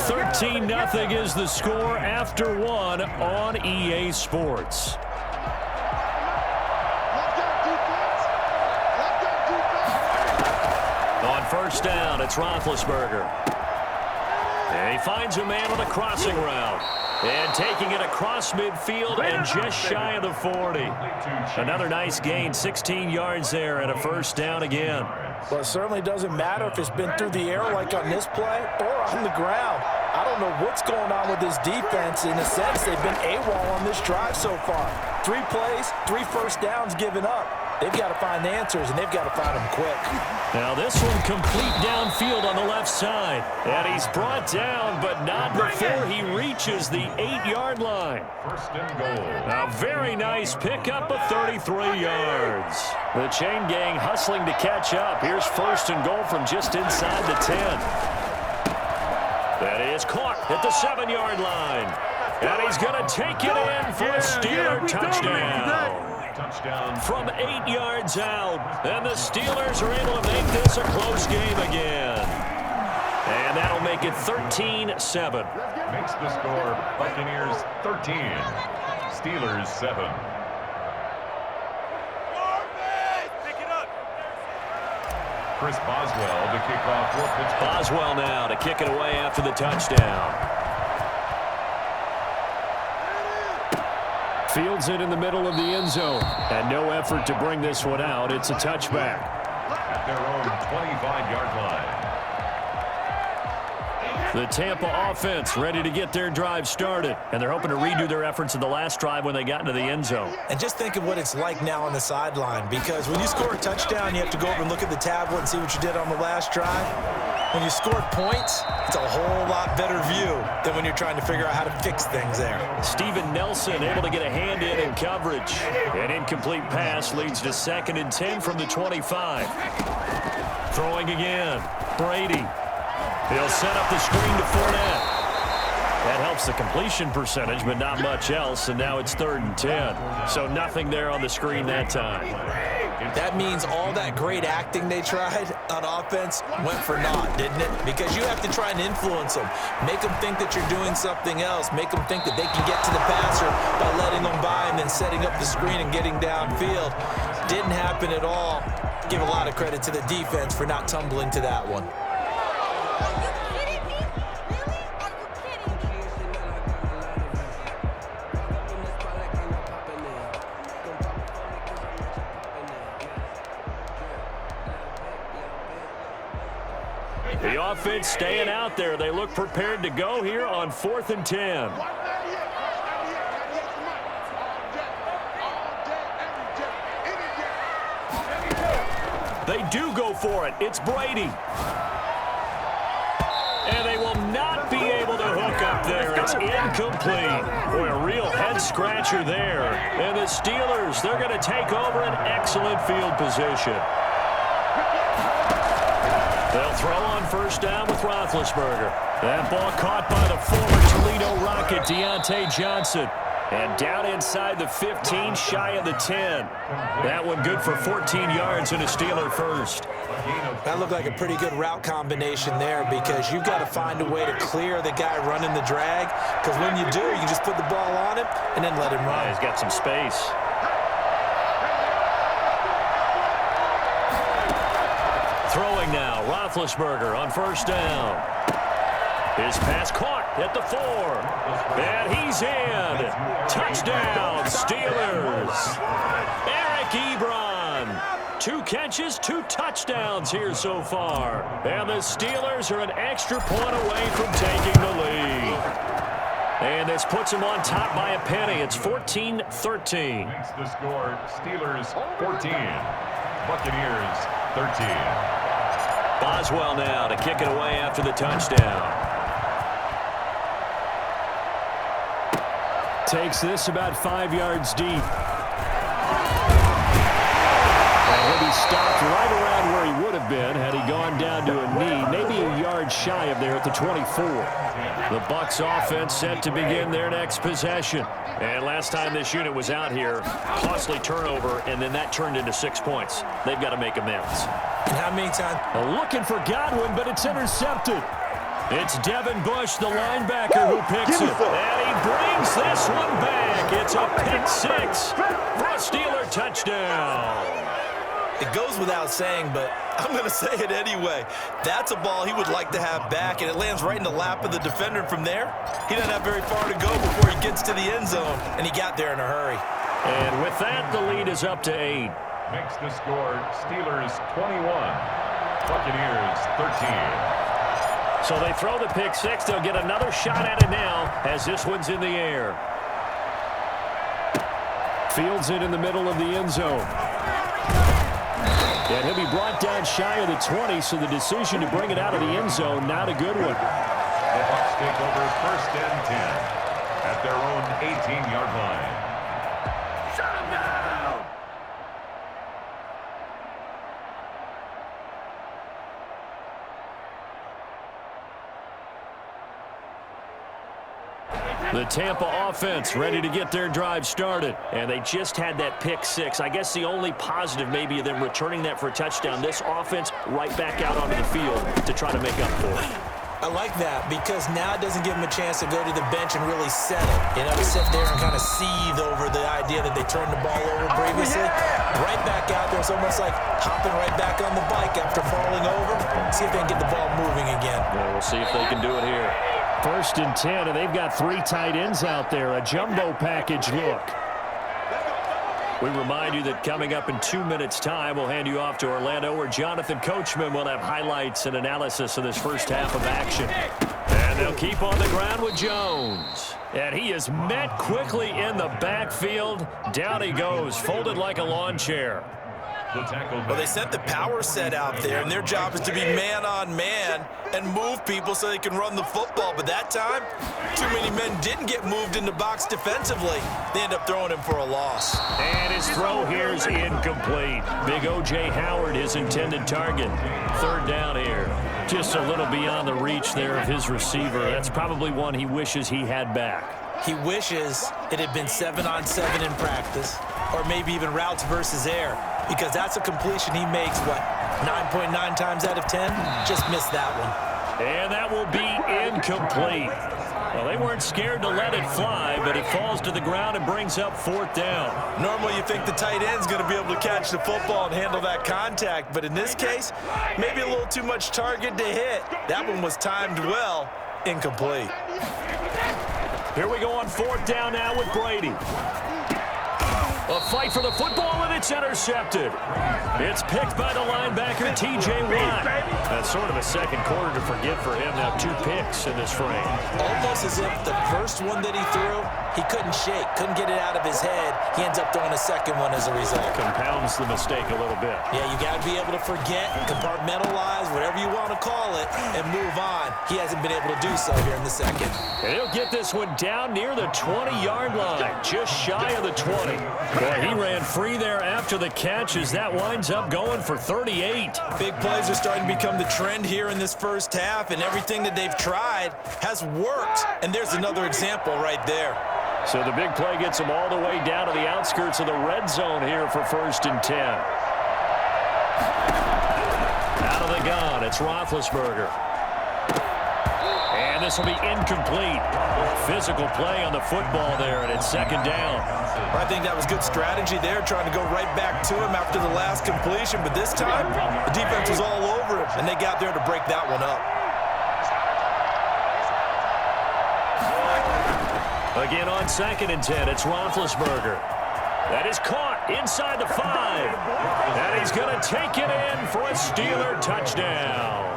13-0 is the score after 1 on EA Sports. On 1st down, it's Roethlisberger. And he finds a man on a crossing route. And taking it across midfield and just shy of the 40. Another nice gain, 16 yards there and a 1st down again. Well, it certainly doesn't matter if it's been through the air like on this play or on the ground. I don't know what's going on with this defense. In a sense, they've been AWOL on this drive so far. 3 plays, 3 1st downs given up. They've got to find answers, and they've got to find them quick. Now this one complete downfield on the left side. And he's brought down, but not before he reaches the 8-yard line. 1st and goal. A very nice pickup of 33 yards. The chain gang hustling to catch up. Here's 1st and goal from just inside the 10. That is caught at the 7-yard line. And he's going to take it in for a Steeler touchdown. Touchdown. From 8 yards out. And the Steelers are able to make this a close game again. And that'll make it 13-7. Makes the score Buccaneers 13, Steelers 7. Chris Boswell to kick off for Pittsburgh. Boswell now to kick it away after the touchdown. Fields it in the middle of the end zone. And no effort to bring this one out. It's a touchback. At their own 25-yard line. The Tampa offense ready to get their drive started. And they're hoping to redo their efforts in the last drive when they got into the end zone. And just think of what it's like now on the sideline, because when you score a touchdown, you have to go over and look at the tablet and see what you did on the last drive. When you score points, it's a whole lot better view than when you're trying to figure out how to fix things there. Steven Nelson able to get a hand in coverage. An incomplete pass leads to 2nd and 10 from the 25. Throwing again. Brady. He'll set up the screen to Fournette. That helps the completion percentage, but not much else, and now it's 3rd and 10. So nothing there on the screen that time. That means all that great acting they tried on offense went for naught, didn't it? Because you have to try and influence them. Make them think that you're doing something else. Make them think that they can get to the passer by letting them by and then setting up the screen and getting downfield. Didn't happen at all. Give a lot of credit to the defense for not tumbling to that one. The offense staying out there. They look prepared to go here on 4th and 10. They do go for it. It's Brady. And they will not be able to hook up there. It's incomplete. Boy, a real head-scratcher there. And the Steelers, they're going to take over an excellent field position. They'll throw on 1st down with Roethlisberger. That ball caught by the former Toledo Rocket, Deontay Johnson. And down inside the 15, shy of the 10. That one good for 14 yards and a Steeler first. That looked like a pretty good route combination there, because you've got to find a way to clear the guy running the drag. Because when you do, you can just put the ball on him and then let him run. He's got some space. Throwing now, Roethlisberger on 1st down. His pass caught at the 4. And he's in. Touchdown, Steelers. Eric Ebron. 2 catches, 2 touchdowns here so far. And the Steelers are an extra point away from taking the lead. And this puts them on top by a penny. It's 14-13. Makes the score Steelers 14, Buccaneers 13. Boswell now to kick it away after the touchdown. Takes this about 5 yards deep. And he'll be stopped right around where he would have been had he gone down to a knee, maybe a yard shy of there at the 24. The Bucs offense set to begin their next possession. And last time this unit was out here, costly turnover, and then that turned into 6 points. They've got to make amends. And how many times? Looking for Godwin, but it's intercepted. It's Devin Bush, the linebacker, who picks it. And he brings this one back. It's a pick 6 for a Steeler touchdown. It goes without saying, but I'm going to say it anyway. That's a ball he would like to have back, and it lands right in the lap of the defender from there. He doesn't have very far to go before he gets to the end zone, and he got there in a hurry. And with that, the lead is up to 8. Makes the score Steelers 21, Buccaneers 13. So they throw the pick 6. They'll get another shot at it now as this one's in the air. Fields it in the middle of the end zone. And he'll be brought down shy of the 20, so the decision to bring it out of the end zone, not a good one. The Bucs take over 1st and 10 at their own 18-yard line. Shut him down! The Tampa offense ready to get their drive started. And they just had that pick six. I guess the only positive maybe of them returning that for a touchdown. This offense right back out onto the field to try to make up for it. I like that because now it doesn't give them a chance to go to the bench and really settle. You know, sit there and kind of seethe over the idea that they turned the ball over previously. Right back out there. It's almost like hopping right back on the bike after falling over. See if they can get the ball moving again. Yeah, we'll see if they can do it here. 1st and 10, and they've got 3 tight ends out there. A jumbo package look. We remind you that coming up in 2 minutes' time, we'll hand you off to Orlando, where Jonathan Coachman will have highlights and analysis of this first half of action. And they'll keep on the ground with Jones. And he is met quickly in the backfield. Down he goes, folded like a lawn chair. Well, they sent the power set out there, and their job is to be man-on-man and move people so they can run the football. But that time, too many men didn't get moved in the box defensively. They end up throwing him for a loss. And his throw here is incomplete. Big O.J. Howard, his intended target. 3rd down here. Just a little beyond the reach there of his receiver. That's probably one he wishes he had back. He wishes it had been 7-on-7 in practice, or maybe even routes versus air, because that's a completion he makes, what, 9.9 times out of 10? Just missed that one. And that will be incomplete. Well, they weren't scared to let it fly, but it falls to the ground and brings up 4th down. Normally you think the tight end's going to be able to catch the football and handle that contact, but in this case, maybe a little too much target to hit. That one was timed well, incomplete. Here we go on 4th down now with Brady. A fight for the football, and it's intercepted. It's picked by the linebacker, T.J. Watt. That's sort of a second quarter to forget for him. Now 2 picks in this frame. Almost as if the first one that he threw, he couldn't shake, couldn't get it out of his head. He ends up throwing a second one as a result. Compounds the mistake a little bit. Yeah, you got to be able to forget, compartmentalize, whatever you want to call it, and move on. He hasn't been able to do so here in the second. And he'll get this one down near the 20-yard line, just shy of the 20. Boy, he ran free there after the catch as that winds up going for 38. Big plays are starting to become the trend here in this first half, and everything that they've tried has worked. And there's another example right there. So the big play gets them all the way down to the outskirts of the red zone here for 1st and 10. Out of the gun, it's Roethlisberger. And this will be incomplete. Physical play on the football there, and it's 2nd down. I think that was good strategy there, trying to go right back to him after the last completion. But this time, the defense was all over him, and they got there to break that one up. Again on 2nd and 10, it's Roethlisberger. That is caught inside the 5. And he's going to take it in for a Steeler touchdown.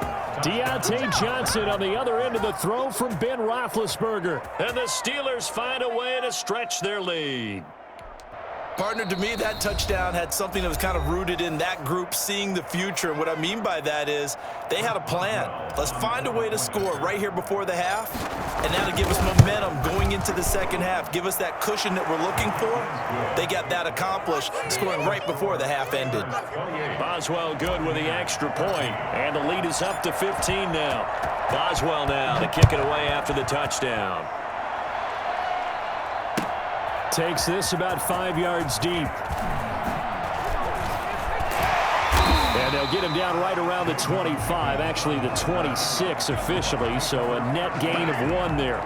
Deontay Johnson on the other end of the throw from Ben Roethlisberger. And the Steelers find a way to stretch their lead. Partner, to me, that touchdown had something that was kind of rooted in that group seeing the future. And what I mean by that is they had a plan. Let's find a way to score right here before the half. And that'll give us momentum going into the second half. Give us that cushion that we're looking for. They got that accomplished, scoring right before the half ended. Boswell good with the extra point. And the lead is up to 15 now. Boswell now to kick it away after the touchdown. Takes this about 5 yards deep. And they'll get him down right around the 25, actually the 26 officially, so a net gain of 1 there.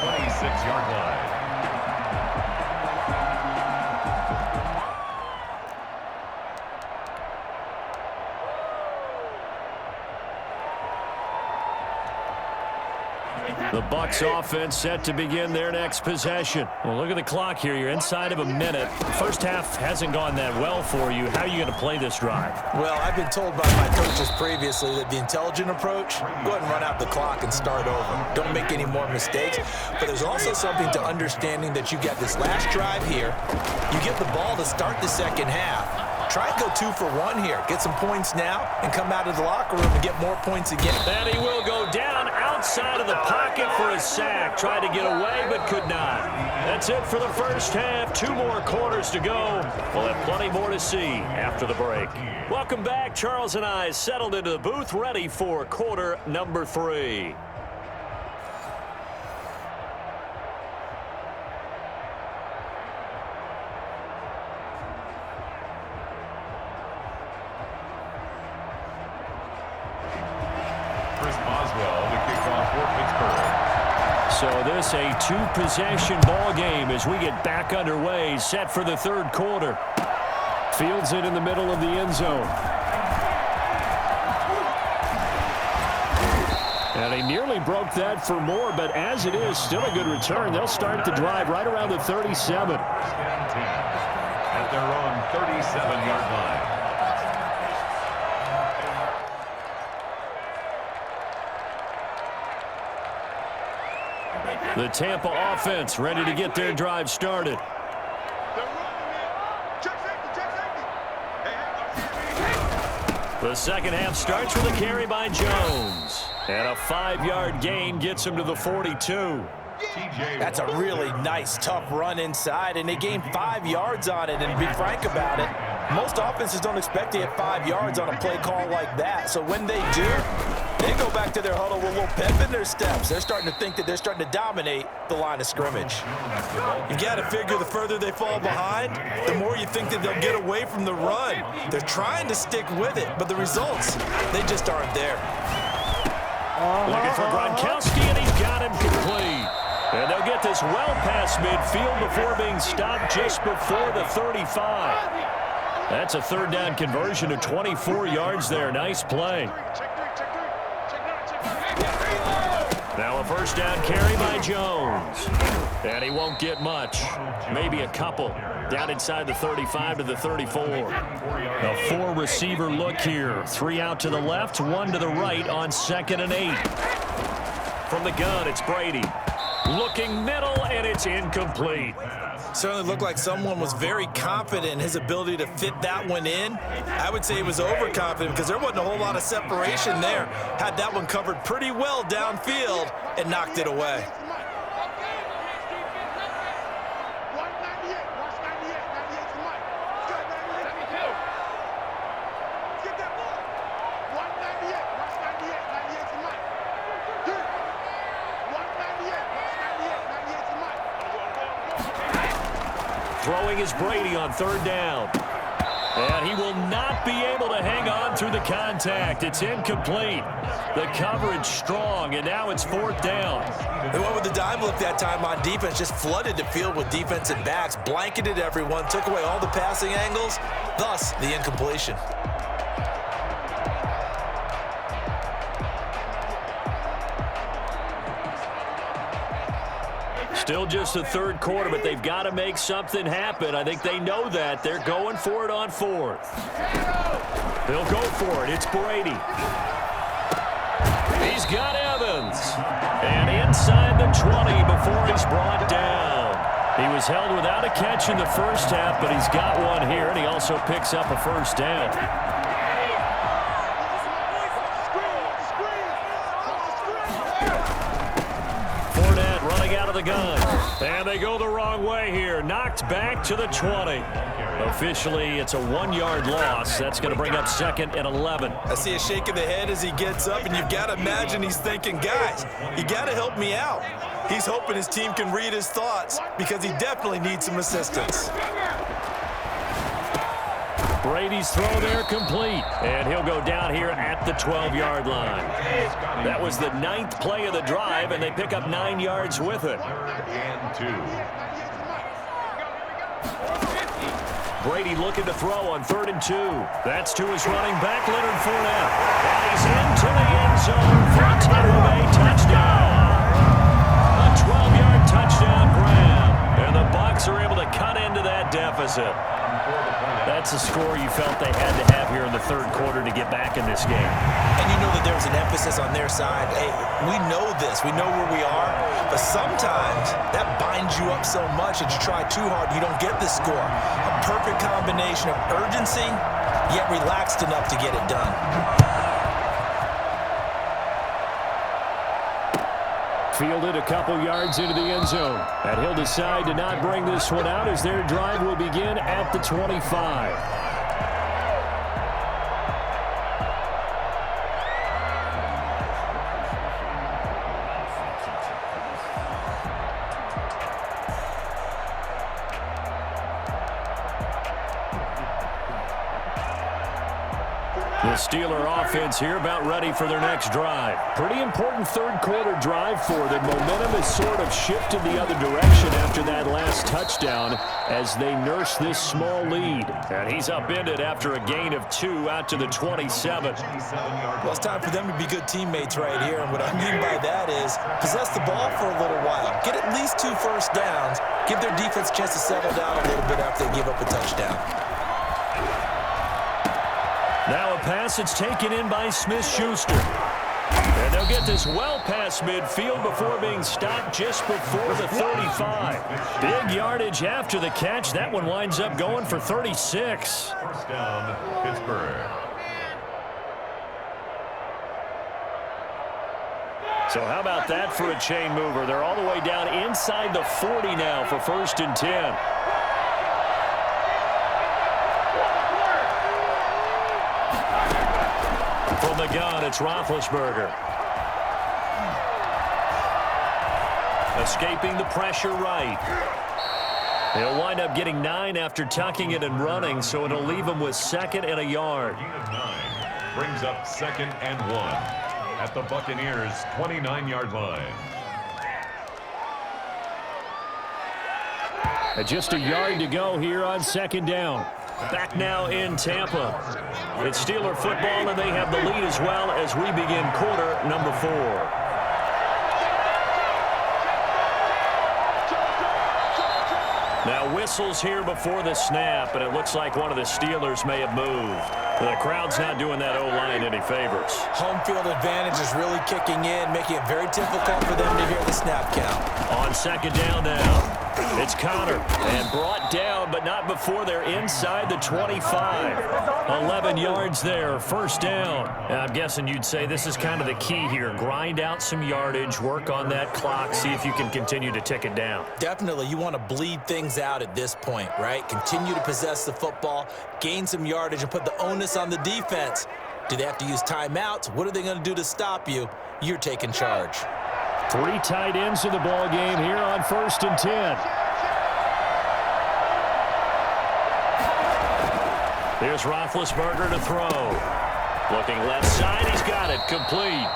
26-yard line. The Bucs offense set to begin their next possession. Well, look at the clock here. You're inside of a minute. First half hasn't gone that well for you. How are you going to play this drive? Well, I've been told by my coaches previously that the intelligent approach, go ahead and run out the clock and start over. Don't make any more mistakes. But there's also something to understanding that you got this last drive here. You get the ball to start the second half. Try and go 2 for 1 here. Get some points now and come out of the locker room and get more points again. And he will go down outside of the pocket for a sack. Tried to get away but could not. That's it for the first half. 2 more quarters to go. We'll have plenty more to see after the break. Welcome back. Charles and I settled into the booth ready for quarter number 3. Chris Boswell to kick off for Pittsburgh. So this a two-possession ball game as we get back underway, set for the third quarter. Fields it in the middle of the end zone. And he nearly broke that for more, but as it is, still a good return. They'll start the drive right around the 37. At their own 37-yard line. The Tampa offense ready to get their drive started. The second half starts with a carry by Jones. And a 5-yard gain gets him to the 42. That's a really nice, tough run inside, and they gained 5 yards on it. And to be frank about it, most offenses don't expect to get 5 yards on a play call like that. So when they do, they go back to their huddle with a little pep in their steps. They're starting to think that they're starting to dominate the line of scrimmage. You got to figure the further they fall behind, the more you think that they'll get away from the run. They're trying to stick with it, but the results, they just aren't there. Looking for Gronkowski, and he's got him complete. And they'll get this well past midfield before being stopped just before the 35. That's a third down conversion of 24 yards there. Nice play. Now a first down carry by Jones. And he won't get much. Maybe a couple. Down inside the 35 to the 34. A 4-receiver look here. 3 out to the left, 1 to the right on 2nd and 8. From the gun, it's Brady. Looking middle, and it's incomplete. Certainly looked like someone was very confident in his ability to fit that one in. I would say he was overconfident because there wasn't a whole lot of separation there. Had that one covered pretty well downfield and knocked it away. Throwing is Brady on 3rd down. And he will not be able to hang on through the contact. It's incomplete. The coverage strong, and now it's 4th down. They went with the dime look that time on defense, just flooded the field with defensive backs, blanketed everyone, took away all the passing angles, thus the incompletion. Still just the third quarter, but they've got to make something happen. I think they know that. They're going for it on 4th. They'll go for it. It's Brady. He's got Evans. And inside the 20 before he's brought down. He was held without a catch in the first half, but he's got one here, and he also picks up a first down. The gun. And they go the wrong way here. Knocked back to the 20. Officially, it's a 1-yard loss. That's going to bring up 2nd and 11. I see a shake of the head as he gets up, and you've got to imagine he's thinking, guys, you got to help me out. He's hoping his team can read his thoughts because he definitely needs some assistance. Brady's throw there complete, and he'll go down here at the 12-yard line. That was the 9th play of the drive, and they pick up 9 yards with it. Brady looking to throw on 3rd and 2. That's to his running back, Leonard Fournette. And he's into the end zone for a Tampa Bay touchdown. A 12-yard touchdown grab, and the Bucs are able to cut into that deficit. That's a score you felt they had to have here in the third quarter to get back in this game. And you know that there was an emphasis on their side. Hey, we know this. We know where we are. But sometimes that binds you up so much that you try too hard, you don't get the score. A perfect combination of urgency, yet relaxed enough to get it done. Fielded a couple yards into the end zone. And he'll decide to not bring this one out as their drive will begin at the 25. The Steeler offense here about ready for their next drive. Pretty important third-quarter drive for them. Momentum has sort of shifted the other direction after that last touchdown as they nurse this small lead. And he's upended after a gain of 2 out to the 27. Well, it's time for them to be good teammates right here. And what I mean by that is possess the ball for a little while. Get at least 2 first downs. Give their defense a chance to settle down a little bit after they give up a touchdown. Now a pass that's taken in by Smith-Schuster. And they'll get this well past midfield before being stopped just before the 35. Big yardage after the catch. That one winds up going for 36. First down, Pittsburgh. So how about that for a chain mover? They're all the way down inside the 40 now for 1st and 10. From the gun, it's Roethlisberger. Escaping the pressure right. He'll wind up getting 9 after tucking it and running, so it'll leave him with 2nd and a yard. Gain of 9 brings up 2nd and 1 at the Buccaneers' 29-yard line. And just a yard to go here on 2nd down. Back now in Tampa. It's Steeler football, and they have the lead as well as we begin quarter number 4. Now whistles here before the snap, and it looks like one of the Steelers may have moved. The crowd's not doing that O-line any favors. Home field advantage is really kicking in, making it very difficult for them to hear the snap count. On 2nd down now. It's Connor, and brought down, but not before they're inside the 25. 11 yards there, 1st down. And I'm guessing you'd say this is kind of the key here. Grind out some yardage, work on that clock, see if you can continue to tick it down. Definitely, you want to bleed things out at this point, right? Continue to possess the football, gain some yardage, and put the onus on the defense. Do they have to use timeouts? What are they going to do to stop you? You're taking charge. 3 tight ends in the ball game here on 1st and 10. Here's Roethlisberger to throw. Looking left side, he's got it complete.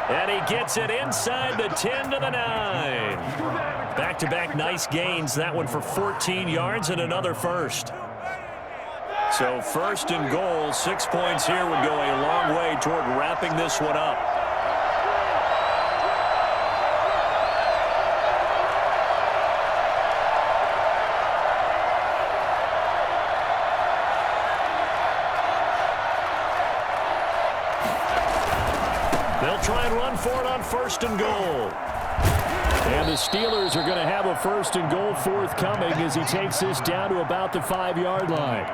And he gets it inside the 10 to the 9. Back-to-back nice gains. That one for 14 yards and another first. So 1st and goal, 6 points here would go a long way toward wrapping this one up. They'll try and run for it on 1st and goal. And the Steelers are going to have a 1st and goal forthcoming as he takes this down to about the 5-yard line.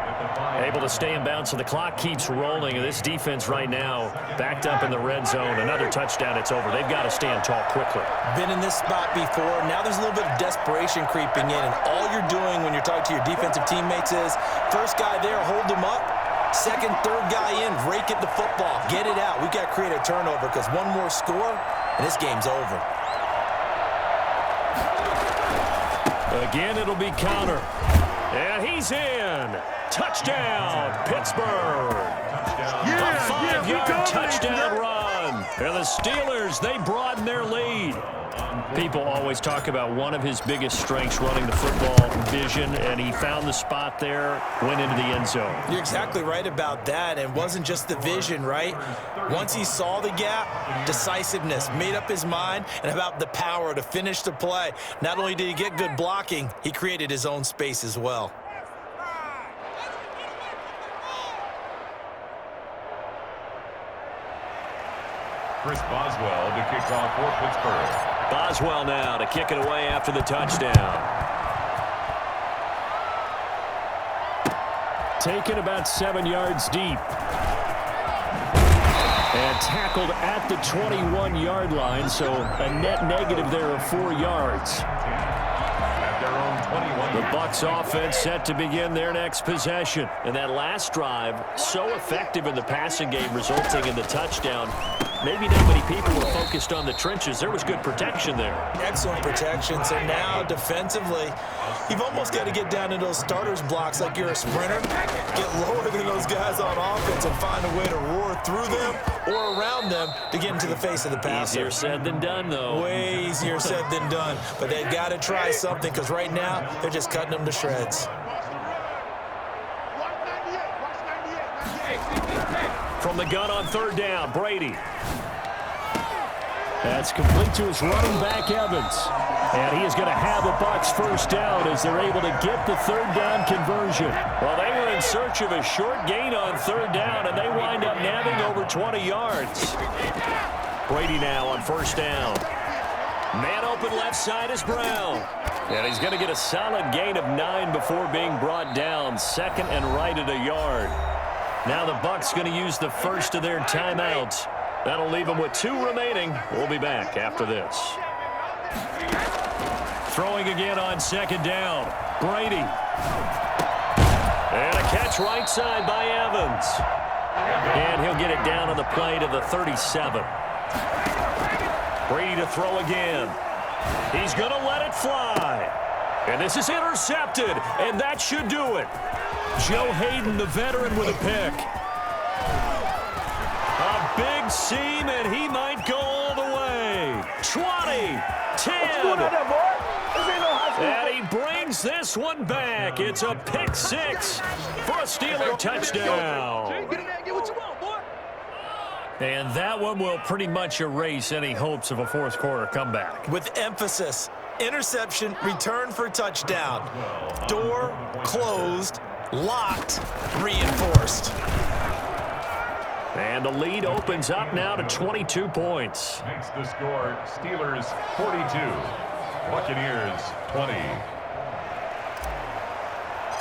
Able to stay in bounds, so the clock keeps rolling. And this defense right now backed up in the red zone. Another touchdown, it's over. They've got to stand tall quickly. Been in this spot before. Now there's a little bit of desperation creeping in. And all you're doing when you're talking to your defensive teammates is, first guy there, hold him up. 2nd, 3rd guy in, rake at the football. Get it out. We've got to create a turnover because one more score, and this game's over. Again, it'll be Connor. And he's in. Touchdown, Pittsburgh. A 5-yard touchdown run. And the Steelers, they broaden their lead. People always talk about one of his biggest strengths, running the football, vision, and he found the spot there, went into the end zone. You're exactly right about that. It wasn't just the vision, right? Once he saw the gap, decisiveness, made up his mind, and about the power to finish the play. Not only did he get good blocking, he created his own space as well. Chris Boswell to kick off for Pittsburgh. Boswell now to kick it away after the touchdown. Taken about 7 yards deep. And tackled at the 21-yard line, so a net negative there of 4 yards. The Bucs offense set to begin their next possession. And that last drive, so effective in the passing game, resulting in the touchdown. maybe not many people were focused on the trenches. There was good protection there. Excellent protection. So now defensively, you've almost got to get down to those starters blocks like you're a sprinter, get lower than those guys on offense and find a way to roar through them or around them to get into the face of the passer. Easier said than done, though. Way easier said than done. But they've got to try something because right now they're just cutting them to shreds. From the gun on third down, Brady. That's complete to his running back, Evans. And he is going to have the Bucs first down as they're able to get the third down conversion. Well, they were in search of a short gain on third down, and they wind up nabbing over 20 yards. Brady now on first down. Man open left side is Brown. And he's going to get a solid gain of 9 before being brought down. Second and right at a yard. Now the Bucs going to use the first of their timeouts. That'll leave them with 2 remaining. We'll be back after this. Throwing again on second down. Brady. And a catch right side by Evans. And he'll get it down on the play to the 37. Brady to throw again. He's going to let it fly. And this is intercepted, and that should do it. Joe Hayden, the veteran, with a pick. A big seam, and he might go all the way. 20, 10. And he brings this one back. It's a pick 6 for a Steeler touchdown. And that one will pretty much erase any hopes of a fourth quarter comeback. With emphasis, interception, return for touchdown. Door closed, locked, reinforced. And the lead opens up now to 22 points. Makes the score Steelers 42, Buccaneers 20.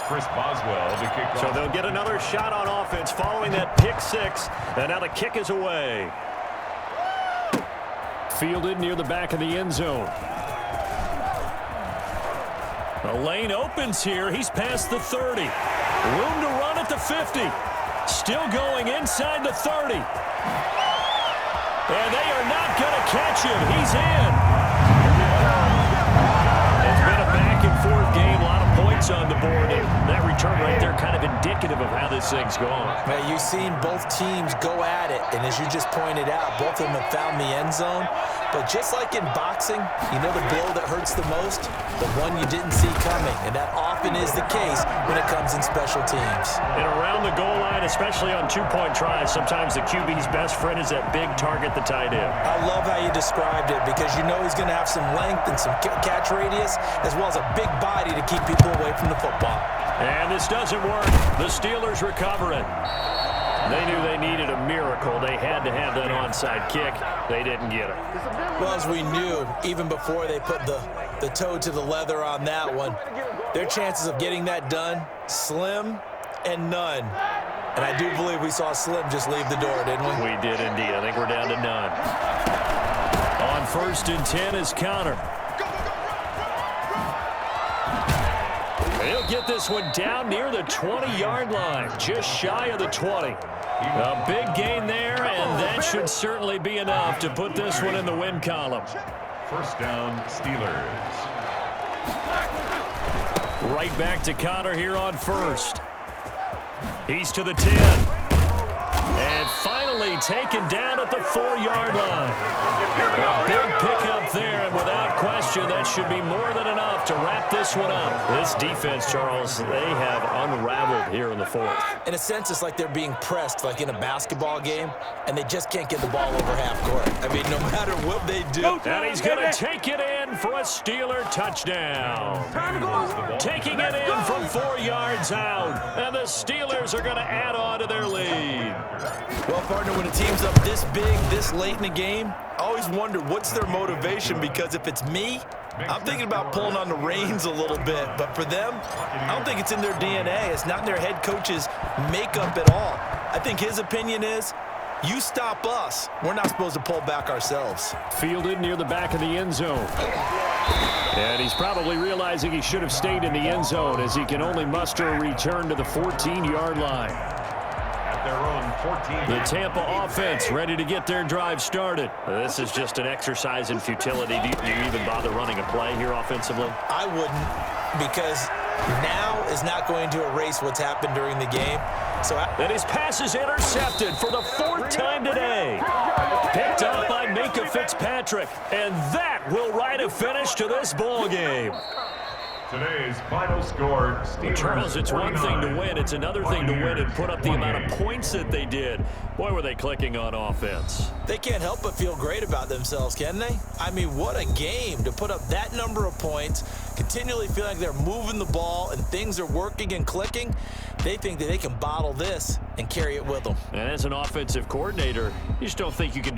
Chris Boswell to kick off. So they'll get another shot on offense following that pick 6. And now the kick is away. Fielded near the back of the end zone. The lane opens here. He's past the 30. Room to run at the 50. Still going inside the 30. And they are not going to catch him. He's in. It's been a back-and-forth game. A lot of points on the board. And that return right there kind of indicative of how this thing's going. Man, you've seen both teams go at it. And as you just pointed out, both of them have found the end zone. But just like in boxing, you know the blow that hurts the most? The one you didn't see coming. And that often is the case when it comes in special teams. And around the goal line, especially on two-point tries, sometimes the QB's best friend is that big target, the tight end. I love how you described it because you know he's going to have some length and some catch radius as well as a big body to keep people away from the football. And this doesn't work. The Steelers recover it. They knew they needed a miracle. They had to have that onside kick. They didn't get it. Well, as we knew, even before they put the toe to the leather on that one, their chances of getting that done, slim and none. And I do believe we saw Slim just leave the door, didn't we? We did indeed. I think we're down to none. On 1st and 10 is Connor. He'll get this one down near the 20-yard line, just shy of the 20. A big gain there, and that should certainly be enough to put this one in the win column. First down, Steelers. Right back to Connor here on 1st. He's to the 10. And finally taken down at the 4-yard line. A big pickup there, and without question, that should be more than enough to wrap this one up. This defense, Charles, they have unraveled here in the 4th. In a sense, it's like they're being pressed, like in a basketball game, and they just can't get the ball over half court. I mean, no matter what they do. And he's going to take it in for a Steeler touchdown. Taking it in from 4 yards out, and the Steelers are going to add on to their lead. Well, partner, when a team's up this big, this late in the game, I always wonder what's their motivation, because if it's me, I'm thinking about pulling on the reins a little bit. But for them, I don't think it's in their DNA. It's not in their head coach's makeup at all. I think his opinion is, you stop us, we're not supposed to pull back ourselves. Fielded near the back of the end zone. And he's probably realizing he should have stayed in the end zone as he can only muster a return to the 14-yard line. their own 14. The Tampa offense ready to get their drive started. This is just an exercise in futility. Do you even bother running a play here offensively? I wouldn't, because now is not going to erase what's happened during the game. And his pass is intercepted for the 4th time today. Picked up by Minka Fitzpatrick. And that will write a finish to this ball game. Today's final score, Steelers Charles, it's one thing to 49, win. It's another thing to win and put up the amount of 28. points that they did. Boy, were they clicking on offense. They can't help but feel great about themselves, can they? I mean, what a game to put up that number of points, continually feel like they're moving the ball and things are working and clicking. They think that they can bottle this and carry it with them. And as an offensive coordinator, you just don't think you can